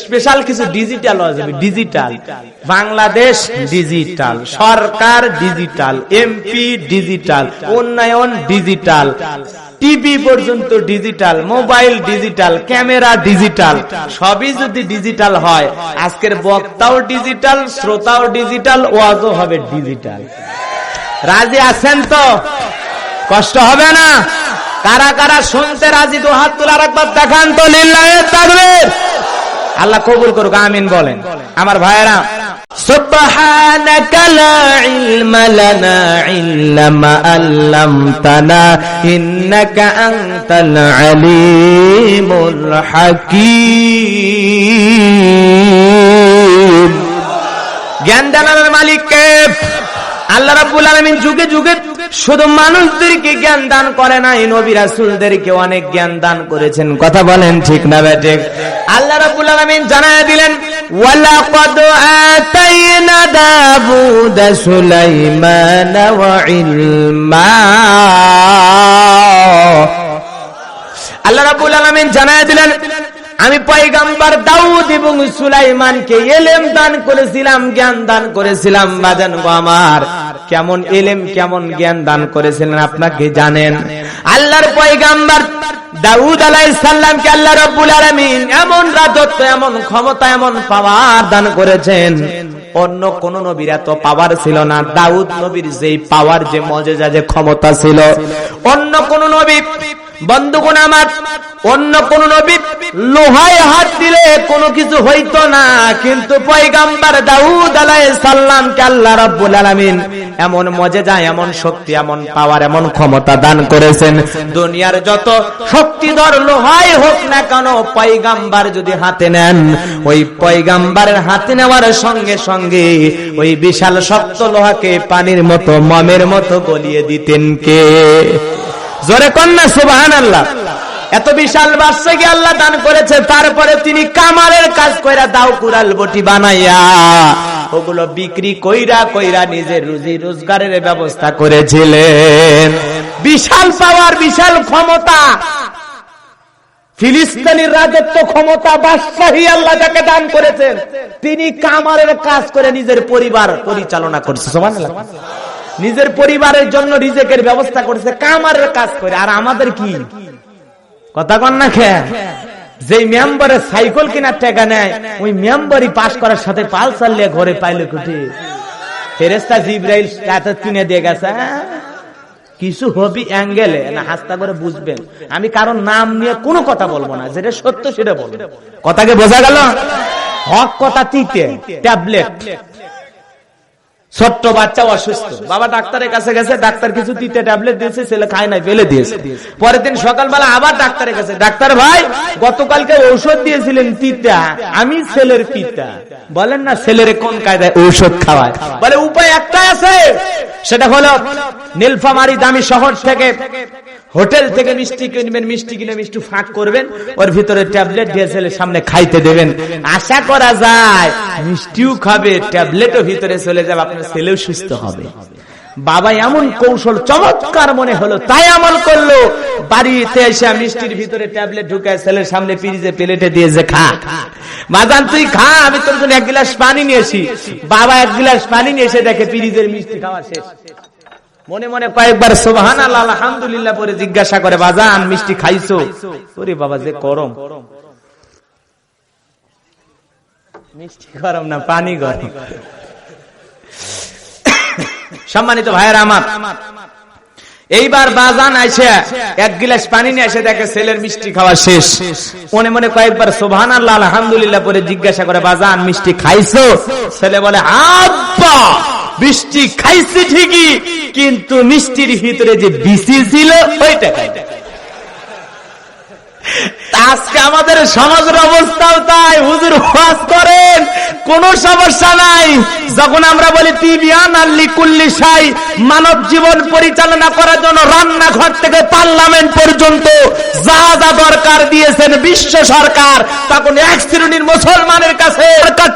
Special কিছু digital হয়ে যাবে। ডিজিটাল বাংলাদেশ, ডিজিটাল সরকার, ডিজিটাল এমপি, ডিজিটাল উন্নয়ন, ডিজিটাল টিভি পর্যন্ত digital, mobile digital, camera digital, সবই যদি ডিজিটাল হয়, আজকের বক্তাও ডিজিটাল, শ্রোতাও ডিজিটাল, ওয়াজও হবে ডিজিটাল। রাজি আছেন তো? কষ্ট হবে না? কারা কারা শুনতে রাজি? দু হাত তোলার একবার দেখান তো, লিল্লাহি তাকবীর। আল্লাহ কবুল করুক, আমিন বলেন। আমার ভাইয়েরা, সুবহানাকা লা ইলমা লানা ইল্লা মা আল্লামতানা ইন্নাকা আনতাল আলিমুল হাকীম। জ্ঞান দানের মালিক কে? আল্লাহ রাব্বুল আলামিন যুগে যুগে শুধু মানুষদেরকে জ্ঞান দান করে নাই, নবী রাসূলদেরকে অনেক জ্ঞান দান করেছেন। কথা বলেন ঠিক না বেঠিক? আল্লাহ রাব্বুল আলামিন জানায় দিলেন, ওয়ালাকাদ আতাইনা দাউদা সুলাইমানা ওয়া ইলমা। আল্লাহ রাব্বুল আলামিন জানায় দিলেন, আমি পয়গম্বর দাউদ এবং সুলাইমানকে ইলম দান করেছিলাম, জ্ঞান দান করেছিলাম। বাজান গো আমার, কেমন ইলম কেমন জ্ঞান দান করেছিলেন আপনাকে জানেন? আল্লাহর পয়গম্বর দাউদ আলাইহিস সালামকে আল্লাহ রাব্বুল আলামিন এমন রাজত্ব, এমন ক্ষমতা, এমন পাওয়ার দান করেছেন, অন্য কোন নবীর এত পাওয়ার ছিল না। দাউদ নবীর যেই পাওয়ার, যে মুজিজা, যে ক্ষমতা ছিল, অন্য কোন নবী, বন্ধুগণ আমার, অন্য কোন নবী লোহায় হাত দিলে কোনো কিছু হইতো না, কিন্তু পয়গম্বর দাউদ আলাইহিস সালামকে আল্লাহ রাব্বুল আলামিন এমন মুজিজা, এমন শক্তি, এমন পাওয়ার, এমন ক্ষমতা দান করেছেন, দুনিয়ার যত শক্তিধর লোহাই হোক না কেন, পয়গম্বর যদি হাতে নেন, ওই পয়গম্বরের হাতে নেওয়ার সঙ্গে সঙ্গে ওই বিশাল শক্ত লোহাকে পানির মতো, মমের মতো গলিয়ে দিতেন কে? জোরে কন্যা সুবহানাল্লাহ। এত বিশাল বাদশাহী আল্লাহ দান করেছে, তারপরে তিনি কামারের কাজ কইরা, দাও কুড়াল বটি বানাইয়া ওগুলো বিক্রি কইরা কইরা নিজের রুজি রোজগারের ব্যবস্থা করেছিলেন। বিশাল পাওয়ার, বিশাল ক্ষমতা, ফিলিস্তিনের রাজত্ব ক্ষমতা, বাদশাহী আল্লাহ যাকে দান করেছেন, তিনি কামারের কাজ করে নিজের পরিবার পরিচালনা করছে। সুবহানাল্লাহ। নিজের পরিবারের জন্য রিজেকের ব্যবস্থা করেছে কামারের কাজ করে। আর আমাদের কি কথা কন না? খেয়ে যে মেম্বারের সাইকেল কেনার টাকা নেয়, ওই মেম্বারই পাস করার সাথে পাল চালিয়ে ঘরে পাইলে কুটি ফেরেশতা জিবরাইল কিনে দিয়ে গেছে। কিছু হবি অ্যাঙ্গেলে না, হাস্তা করে বুঝবেন। আমি কারণ নাম নিয়ে কোনো কথা বলবো না, যেটা সত্য সেটা বলবো। কথাকে বোঝা গেল? হক কথা তিতে ট্যাবলেট। ছোট্ট বাচ্চা অসুস্থ, বাবা ডাক্তারের কাছে গেছে, ডাক্তার কিছু তিতে ট্যাবলেট দিয়েছে, ছেলে খায় নাই, ফেলে দিয়েছে। পরের দিন সকালবেলা আবার ডাক্তারের কাছে, ডাক্তার ভাই গতকালকে ঔষধ দিয়েছিলেন তিতা, আমি ছেলের পিতা, বলেন না ছেলের কোন কায়দায় ঔষধ খাওয়ায়? বলে উপায় একটাই আছে, সেটা হলো নীলফামারী দামি শহর থেকে, হোটেল থেকে মিষ্টি কিনবেন, মিষ্টি কিনে মিষ্টি ফাঁক করবেন, ওর ভিতরে ট্যাবলেট দিয়ে ছেলের সামনে খাইতে দেবেন। আশা করা যায় মিষ্টিও খাবে, ট্যাবলেটও ভিতরে চলে যাবে, আপনার ছেলেও সুস্থ হবে। বাবা এমন কৌশল চমৎকার মনে হলো, তাই আমল করলো। বাড়িতে এসে মিষ্টির ভিতরে ট্যাবলেট ঢুকায় ছেলের সামনে ফ্রিজে প্লেটে দিয়েছে, খা বাজান তুই খা, আমি তোর জন্য এক গ্লাস পানি নিয়েছি। বাবা এক গ্লাস পানি নিয়ে এসে দেখে ফ্রিজের মিষ্টি খাওয়া শেষ। মনে মনে কয়েকবার সুবহানাল্লাহ আলহামদুলিল্লাহ পরে জিজ্ঞাসা করে, বাজান মিষ্টি খাইছো? ওরে বাবা যে গরম। মিষ্টি গরম না, পানি গরম। সম্মানিত ভাইয়েরা আমার, এইবার বাজান আইসে এক গ্লাস পানি নিয়ে এসে দেখে ছেলের মিষ্টি খাওয়া শেষ। মনে মনে কয়েকবার সুবহানাল্লাহ আলহামদুলিল্লাহ পরে জিজ্ঞাসা করে, বাজান মিষ্টি খাইছো? ছেলে বলে, আব্বা মিষ্টি খাইছি ঠিকই, কিন্তু মিষ্টির ভিতরে যে বিচি ছিল ওইটা খাইতে। আজকে আমাদের সমাজের অবস্থাও তাই। হুজুর ওয়াজ করেন, কোন সমস্যা নাই। যখন আমরা বলি তিবিয়ান আল্লি কুল্লি শাই, মানব জীবন পরিচালনা করার জন্য রান্নাঘর থেকে পার্লামেন্ট পর্যন্ত যা যা দরকার দিয়েছেন বিশ্ব সরকার, তখন এক শ্রেণীর মুসলমানের কাছে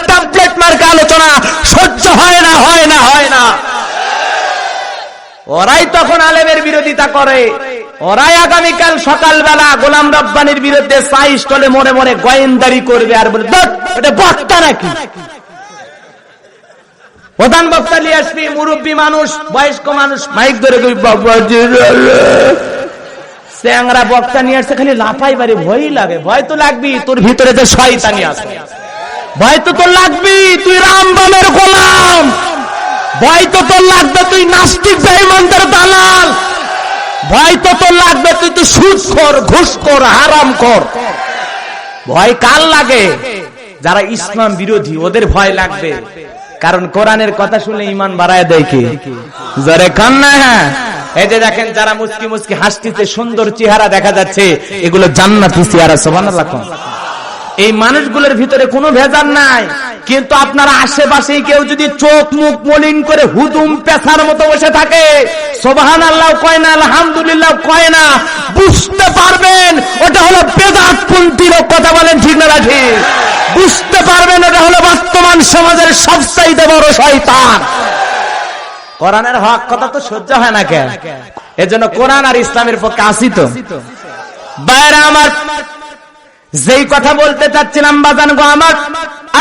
টেমপ্লেট মার্কা আলোচনা সহ্য হয় না, হয় না, হয় না। ওরাই তখন আলেমের বিরোধিতা করে। ওরাই আগামীকাল সকালবেলা গোলাম রব্বানির বিরুদ্ধে চা স্টলে মনে মনে গোয়েন্দারি করবে আর বলে এটা বক্তা নাকি। প্রধান বক্তা নিয়ে আসবি, মুরব্বী মানুষ, বয়স্ক মানুষ, মাইক ধরে চ্যাংরা বক্তা নিয়ে আসছে, খালি লাফাই বাড়ি, ভয় লাগে। ভয় তো লাগবি, তোর ভিতরে যে শয়তানি আছে, ভয় তো তোর লাগবি। তুই রামবামের গোলাম, ভয় তো তোর লাগবে। তুই নাস্তিক বেঈমানদের দালাল, ভয় তো তোর লাগবে। তুই তো সুদখোর, ঘুষখোর, হারামখোর। ভয় কার লাগে? যারা ইসলাম বিরোধী, ওদের ভয় লাগবে। কারণ কোরআনের কথা শুনলে ঈমান বাড়ায় দেয় কি? জোরে কান না। হ্যাঁ, এই যে দেখেন যারা মুস্কি মুস্কি হাসতিতে, সুন্দর চেহারা দেখা যাচ্ছে, এগুলো জান্নাতি চেহারা। সুবহানাল্লাহ। এই মানুষগুলোর ভিতরে কোনো ভেজাল নাই। কিন্তু আপনারা আশেপাশে কেউ যদি চোখ মুখ মলিন করে হুদুম পেছার মতো বসে থাকে, সুবহানাল্লাহ কয় না, আলহামদুলিল্লাহ কয় না, বুঝতে পারবেন ওটা হলো বেদাতপন্থীর কথা। বলেন ঠিক না ঠিক? বুঝতে পারবেন ওটা হলো বর্তমান সমাজের সবচাইতে বড় শয়তান। কোরআনের হক কথা তো সহ্য হয় না কেন? এজন্য কোরআন আর ইসলামের পক্ষে আসি তো। বাইরে আমার যেই কথা বলতে চাচ্ছিলাম বাজান গো আমার,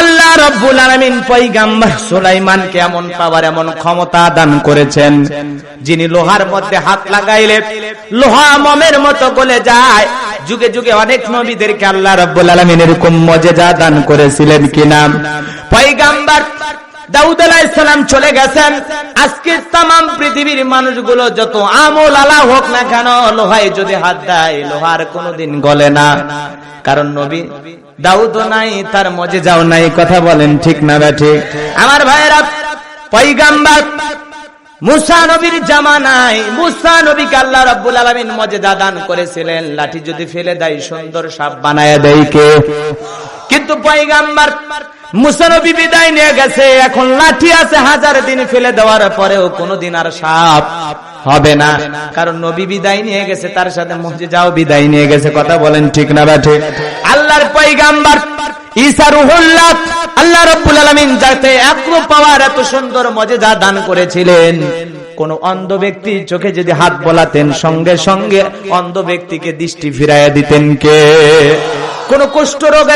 আল্লাহ রাব্বুল আলামিন পয়গম্বর সুলাইমানকে এমন পাওয়ার, এমন ক্ষমতা দান করেছেন, যিনি লোহার মধ্যে হাত লাগাইলে লোহা মোমের মতো গলে যায়। যুগে যুগে অনেক নবীদেরকে আল্লাহ রাব্বুল আলামিন এরকম মুজিজা দান করেছিলেন কিনা? পয়গম্বর দাউদ আলাইহিস সালাম চলে গেছেন। আজকে तमाम পৃথিবীর মানুষগুলো যত আমল আলা হোক না কেন, লোহায় যদি হাত দেয় লোহার কোনোদিন গলে না। কারণ নবী দাউদও নাই, তার মুজিজাও নাই। কথা বলেন ঠিক না ঠিক? আমার ভাইয়েরা, পয়গম্বর মুসা নবীর জামানায় মুসা নবীকে আল্লাহ রাব্বুল আলামিন মুজিজা দান করেছিলেন, লাঠি যদি ফেলে দেয় সুন্দর সাপ বানায় দেয় কে? কিন্তু পয়গম্বর মুসা নবী বিদায় নিয়ে গেছে, এখন লাঠি আছে, 1000 দিন ফেলে দেওয়ার পরেও কোনোদিন আর সাপ হবে না। কারণ নবী বিদায় নিয়ে গেছে, তার সাথে মুজিজাও বিদায় নিয়ে গেছে। কথা বলেন ঠিক না ঠিক? আল্লাহর পয়গম্বর ঈসা রূহুল্লাহ, আল্লাহ রাব্বুল আলামিন যাতে এত পাওয়ার, এত সুন্দর মুজিজা দান করেছিলেন, কোন অন্ধ ব্যক্তি চোখে যদি হাত বোলাতেন, সঙ্গে সঙ্গে অন্ধ ব্যক্তিকে দৃষ্টি ফিরাইয়া দিতেন কে? কোন কুষ্ঠরোগ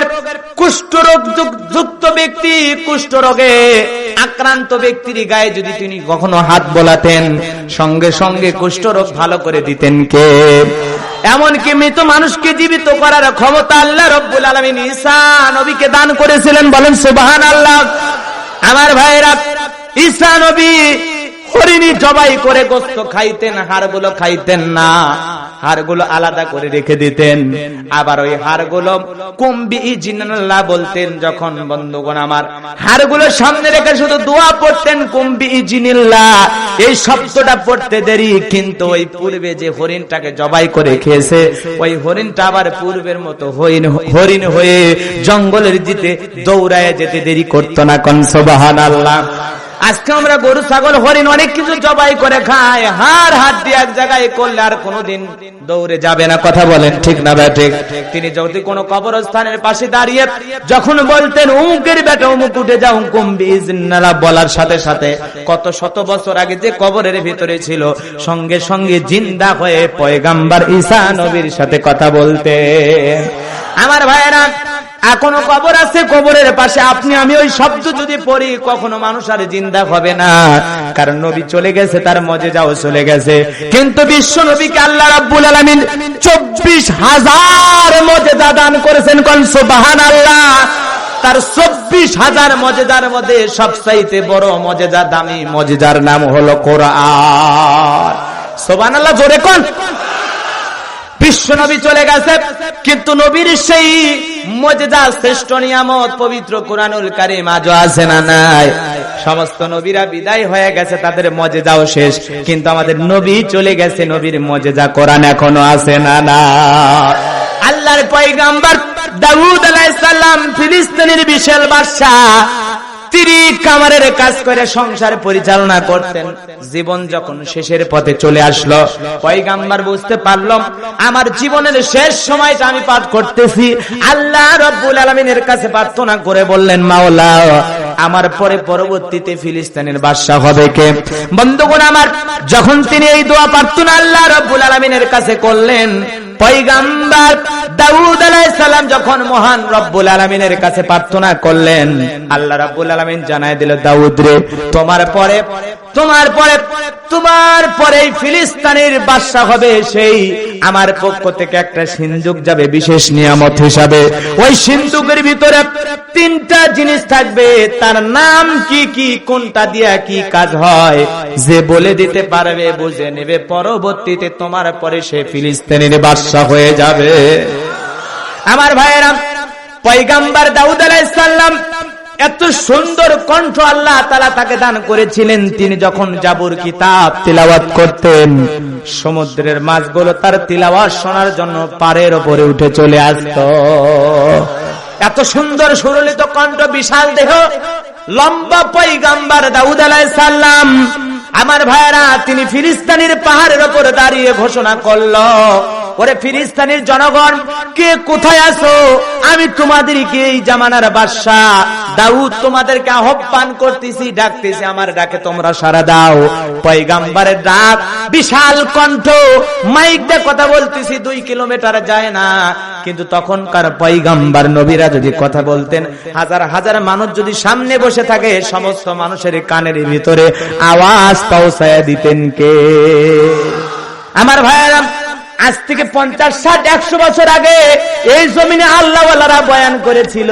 যুক্ত ব্যক্তি, কুষ্ঠরোগে আক্রান্ত ব্যক্তির গায়ে যদি তিনি কখনো হাত বোলাতেন, সঙ্গে সঙ্গে কুষ্ঠরোগ ভালো করে দিতেন কে? এমনকি মৃত মানুষকে জীবিত করার ক্ষমতা আল্লাহ রাব্বুল আলামিন ঈসা নবীকে দান করেছিলেন। বলেন সুবহানাল্লাহ। আমার ভাইরা, ঈসা নবী হরিণী জবাই করে গোশত খাইতেন, হাড়গুলো খাইতেন না, হাড়গুলো আলাদা করে রেখে দিতেন। আবার ওই হাড়গুলো কুম্বি ইজিনাল্লাহ বলতেন। যখন বন্ধুগণ আমার হাড়গুলো সামনে রেখে শুধু দোয়া পড়তেন, কুম্বি ইজিনিল্লাহ, এই শব্দটা পড়তে দেরি, কিন্তু ওই পূর্বে যে হরিণটাকে জবাই করে খেয়েছে, ওই হরিণটা আবার পূর্বের মতো হরিণ হয়ে জঙ্গলের দিতে দৌড়ায় যেতে দেরি করতো না। কোন সুবহানাল্লাহ। আজকে আমরা গরু ছাগল হরিণ অনেক কিছু জবাই করে খাই, হাড় হাত দিয়ে এক জায়গায় করলে আর কোনোদিন দৌড়ে যাবে না। কথা বলেন ঠিক না ঠিক? তিনি যদি কোনো কবরস্থানের পাশে দাঁড়িয়ে যখন বলতেন উমুকের বেটা উমুক উঠে যাও কুম্বি ইজনিল্লাহ বলার সাথে সাথে কত শত বছর আগে যে কবরের ভিতরে ছিল, সঙ্গে সঙ্গে জিন্দা হয়ে পয়গম্বর ঈসা নবীর সাথে কথা বলতেন। আমার ভাইয়েরা, এখনো কবর আছে, কবরের পাশে আপনি আমি ওই শব্দ যদি পড়ি, কখনো মানুষ আর জিন্দা হবে না। কারণ নবী চলে গেছে, তার মুজিজাও চলে গেছে। কিন্তু বিশ্ব নবীকে আল্লাহ রাব্বুল আলামিন 24,000 মুজিজা দান করেছেন। কোন সুবহানাল্লাহ। তার 24,000 মুজিজার মধ্যে সবচাইতে বড় মুজিজা, দামি মুজিজার নাম হলো কোরআন। সুবহানাল্লাহ, জোরে কোন। বিশ্ব নবী চলে গেছে, কিন্তু নবীর সেই মুজিজা, শ্রেষ্ঠ নিয়ামত পবিত্র কোরআনুল কারীম আজও আছে না নাই? সমস্ত নবীরা বিদায় হয়ে গেছে, তাদের মুজিজাও শেষ, কিন্তু আমাদের নবী চলে গেছে, নবীর মুজিজা কোরআন এখনো আছে না না? আল্লাহর পয়গম্বর দাউদ আলাইহিস সালাম ফিলিস্তিনের বিশাল বাদশা, তিনি কামারের কাজ করে সংসার পরিচালনা করতেন। জীবন যখন শেষের পথে চলে আসলো, পয়গম্বর বুঝতে পারলাম আমার জীবনের শেষ সময়টা আমি পার করতেছি। আল্লাহ রাব্বুল আলামিনের কাছে প্রার্থনা করে বললেন, মাওলা আমার পরে পরবর্তীতে ফিলিস্তিনের বাদশা হবে কে? বন্ধুগণ আমার, যখন তিনি এই দোয়া প্রার্থনা আল্লাহ রাব্বুল আলামিনের কাছে করলেন, পয়গম্বর দাউদ আলাইহিস সালাম যখন মহান রব্বুল আলামিনের কাছে প্রার্থনা করলেন, আল্লাহ রাব্বুল আলামিন জানায় দিল, দাউদ রে, তোমার পরে ফিলিস্তিনের বাদশা হবে সেই আমার পক্ষ থেকে একটা সিন্দুক যাবে বিশেষ নিয়ামত হিসাবে। ওই সিন্দুকের ভিতরে 3টা জিনিস থাকবে, তার নাম কি কি, কোনটা দিয়া কি কাজ হয়, যে বলে দিতে পারবে, বুঝে নেবে, পরবর্তীতে তোমার পরে সে ফিলিস্তিনের বাদশা হয়ে যাবে। আমার ভাইয়েরা, পয়গম্বর দাউদ আলাইহিস সালাম এত সুন্দর কণ্ঠ আল্লাহ তাআলা তাকে দান করেছিলেন, তিনি যখন জাবুর কিতাব তিলাওয়াত করতেন, সমুদ্রের মাছগুলো তার তিলাওয়াত শোনার জন্য পাড়ের উপরে উঠে চলে আসতো। এত সুন্দর সুরলিত কণ্ঠ, বিশাল দেহ, লম্বা পয়গম্বর দাউদ আলাইহিস সালাম। আমার ভাইয়েরা, তিনি ফিলিস্তিনের পাহাড়ের উপর দাঁড়িয়ে ঘোষণা করলো, ওরে ফিলিস্তিনের জনগণ, কে কোথায় আছো? আমি তোমাদেরকে এই জামানার বাদশা দাউদ তোমাদেরকে আহ্বান করতেছি, ডাকতেছি, আমার ডাকে তোমরা সাড়া দাও। পয়গম্বরের ডাক, বিশাল কণ্ঠ, মাইক দিয়ে কথা বলতেছি, 2 কিলোমিটার যায় না, কিন্তু তখনকার পয়গম্বর নবীরা যদি কথা বলতেন, হাজার হাজার মানুষ যদি সামনে বসে থাকে, সমস্ত মানুষের কানের ভিতরে আওয়াজ পৌঁছায় দিতেন কে? আমার ভাইয়েরা, আজ থেকে 50, 60, 100 বছর আগে এই জমিনে আল্লাহওয়ালারা বয়ান করেছিল।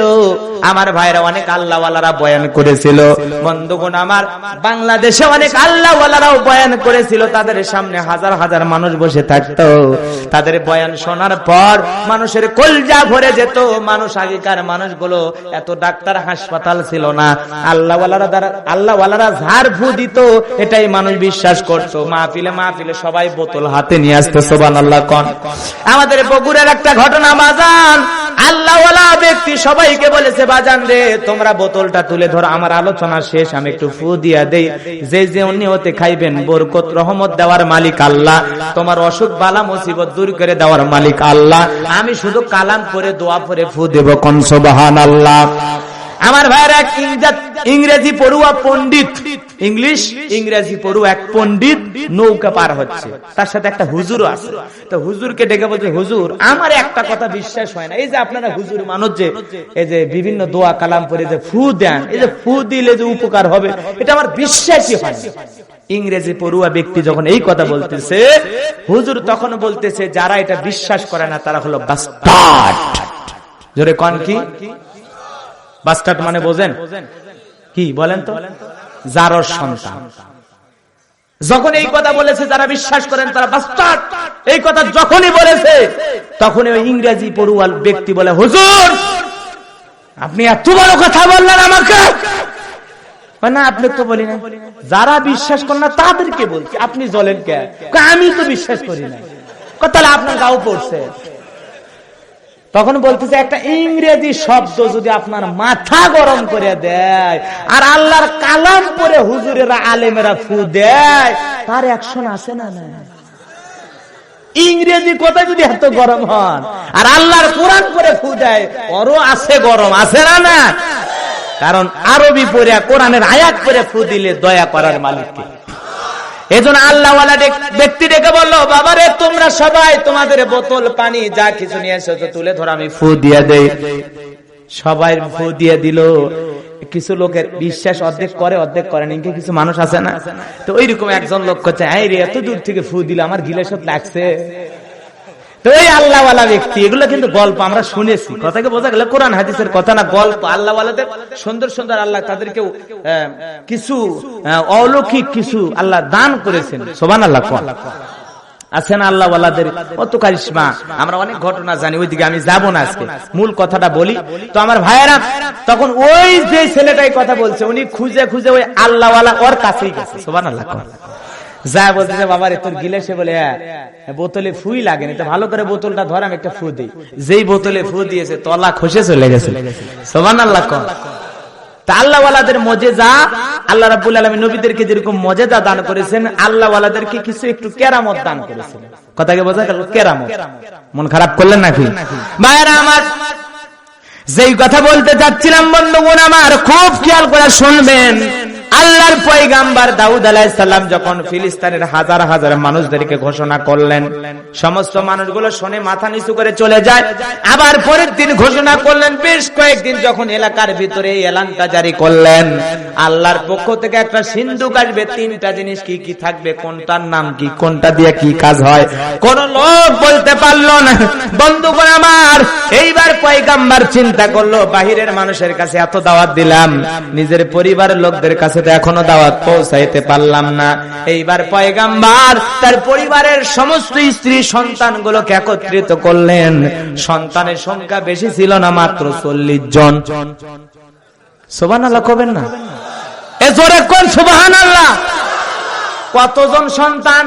আমার ভাইরা, অনেক আল্লাহওয়ালারা বয়ান করেছিল। বন্ধুগণ আমার, বাংলাদেশে অনেক আল্লাহওয়ালারাও বয়ান করেছিল, তাদের সামনে হাজার হাজার মানুষ বসে থাকতো। তাদের বয়ান শোনার পর মানুষের কলজা ভরে যেত। মানুষ, আগেকার মানুষগুলো, এত ডাক্তার হাসপাতাল ছিল না, আল্লাহওয়ালারা ঝাড় ফু দিত, এটাই মানুষ বিশ্বাস করতো। মাহফিলে সবাই বোতল হাতে নিয়ে আসতো, সুবহানাল্লাহ। আমাদের বগুড়ার একটা ঘটনা বাজান, আল্লাহওয়ালা ব্যক্তি সবাইকে বলেছে, বাজান রে, তোমরা বোতলটা তুলে ধরো, আমার আলোচনা শেষ, আমি একটু ফু দিয়া দেই, যে নিয়তে খাইবেন, বরকত রহমত দেওয়ার মালিক আল্লাহ, তোমার অসুখ বালা মুসিবত দূর করে দেওয়ার মালিক আল্লাহ, আমি শুধু কালাম করে দোয়া করে ফু দেব, কোন সুবহানাল্লাহ। আমার ভাইয়ের এক ইংরেজি পড়ুয়া পণ্ডিত, ইংরেজি পড়ুয়া এক পণ্ডিত নৌকা পার হচ্ছে, তার সাথে একটা হুজুর আছে। তো হুজুরকে ডেকে বলছে, হুজুর, আমার একটা কথা বিশ্বাস হয় না, এই যে আপনারা হুজুর মানুষ, যে এই যে বিভিন্ন দোয়া কালাম পড়ে যে ফু দেন, এই যে ফু দিলে যে উপকার হবে, এটা আমার বিশ্বাসই হয় না। ইংরেজি পড়ুয়া ব্যক্তি যখন এই কথা বলতেছে, হুজুর তখন বলতেছে, যারা এটা বিশ্বাস করে না তারা হলো বাস্টার্ড। জোরে কোন কি বাস্টার্ড মানে বোঝেন কি? বলেন তো, জারর সন্তান। যখন এই কথা বলেছে, যারা বিশ্বাস করেন তারা বাস্টার্ড, এই কথা যখনই বলেছে, তখনই ওই ইংরেজি পড়ুয়া ব্যক্তি বলে, হুজুর, আপনি এত বড় কথা বললেন আমাকে। না, আপনি তো বলি না, যারা বিশ্বাস করেন না তাদেরকে বলছি, আপনি জ্বলেন কে? আমি তো বিশ্বাস করি না। তাহলে আপনার গাও পড়ছে। তখন বলতেছে, একটা ইংরেজি শব্দ যদি আপনার মাথা গরম করে দেয়, আর আল্লাহর কালাম পরে হুজুরেরা আলেমেরা ফু দেয়, তার অ্যাকশন আছে না? না, ইংরেজি কথা যদি এত গরম হন, আর আল্লাহর কোরআন পরে ফু দেয়, ওরও আছে গরম, আছে না? না, কারণ আরবি পড়ে কোরআনের আয়াত পরে ফু দিলে দয়া করার মালিককে। এজন্য আল্লাহওয়ালা ব্যক্তি ডেকে বললো, বাবারে, তোমরা সবাই তোমাদের বোতল পানি যা কিছু নিয়ে এসেছো তুলে ধরো, আমি ফু দিয়ে দেই। সবাই ফু দিয়ে দিল। কিছু লোকের বিশ্বাস অর্ধেক করে, অর্ধেক করে না, কিছু মানুষ আছে না, তো ওইরকম একজন লোক করছে, এত দূর থেকে ফু দিল, আমার গিলাসত লাগছে। তো এই আল্লাহওয়ালা ব্যক্তি, এগুলো কিন্তু গল্প আমরা শুনেছি, কথাকে বোঝা গেল কোরআন হাদিসের কথা না, গল্প। আল্লাহওয়ালাদের সুন্দর সুন্দর আল্লাহ তাদেরকে কিছু অলৌকিক কিছু আল্লাহ দান করেছেন, সুবহানাল্লাহ। আছে না আল্লাহওয়ালাদের কত কারিশমা, আমরা অনেক ঘটনা জানি, ওইদিকে আমি যাব না আজকে, মূল কথাটা বলি। তো আমার ভাইয়েরা, তখন ওই যে ছেলেটাই কথা বলছে, উনি খুঁজে খুঁজে ওই আল্লাহওয়ালা ওর কাছেই গেছে, সুবহানাল্লাহ। যা বলতেছে, বাবার তোর গিলাসে বলে বোতলে ফুই লাগেনি, তো ভালো করে বোতলটা ধর, আমি একটা ফু দিই। যেই বোতলে ফু দিয়েছে, তলা খসে চলে গেছে, সুবহানাল্লাহ। তা আল্লাহওয়ালাদের মজেজা, আল্লাহ রাব্বুল আলামিন নবীদেরকে যেরকম মজেজা দান করেছেন, আল্লাহওয়ালাদেরকে কিছু একটু কেরামত দান করেছেন। কথাকে বোঝা গেল, কেরামত। মন খারাপ করলেন নাকি ভাইরা আমার? যেই কথা বলতে যাচ্ছিলাম বন্ধুগণ আমার, খুব খেয়াল করে শুনবেন। আল্লাহর পয়গাম্বার দাউদ আলাইহিস সালাম যখন ফিলিস্তিনের হাজার হাজার মানুষদেরকে ঘোষণা করলেন, সমস্ত মানুষগুলো শুনে মাথা নিচু করে চলে যায়। আবার পরের দিন ঘোষণা করলেন, বেশ কয়েকদিন যখন এলাকার ভিতরে এই এলানটা জারি করলেন, আল্লাহর পক্ষ থেকে একটা সিন্ধুক আসবে, তিনটা জিনিস কি কি থাকবে, কোনটার নাম কি, কোনটা দিয়ে কি কাজ হয়, কোন লোক বলতে পারলো না। বন্ধুগণ আমার, এইবার পয়গাম্বার চিন্তা করলো, বাহিরের মানুষের কাছে এত দাওয়াত দিলাম, নিজের পরিবারের লোকদের কাছে তো এখনো দাওয়াত পৌঁছাইতে পারলাম না। এইবার পয়গাম্বার তার পরিবারের সমস্ত স্ত্রী সন্তানগুলোকে একত্রিত করলেন। সন্তানের সংখ্যা বেশি ছিল না, মাত্র 40 জন। সুবহানাল্লাহ কবেন না? এ জোরে কোন সুবহানাল্লাহ। কতজন সন্তান?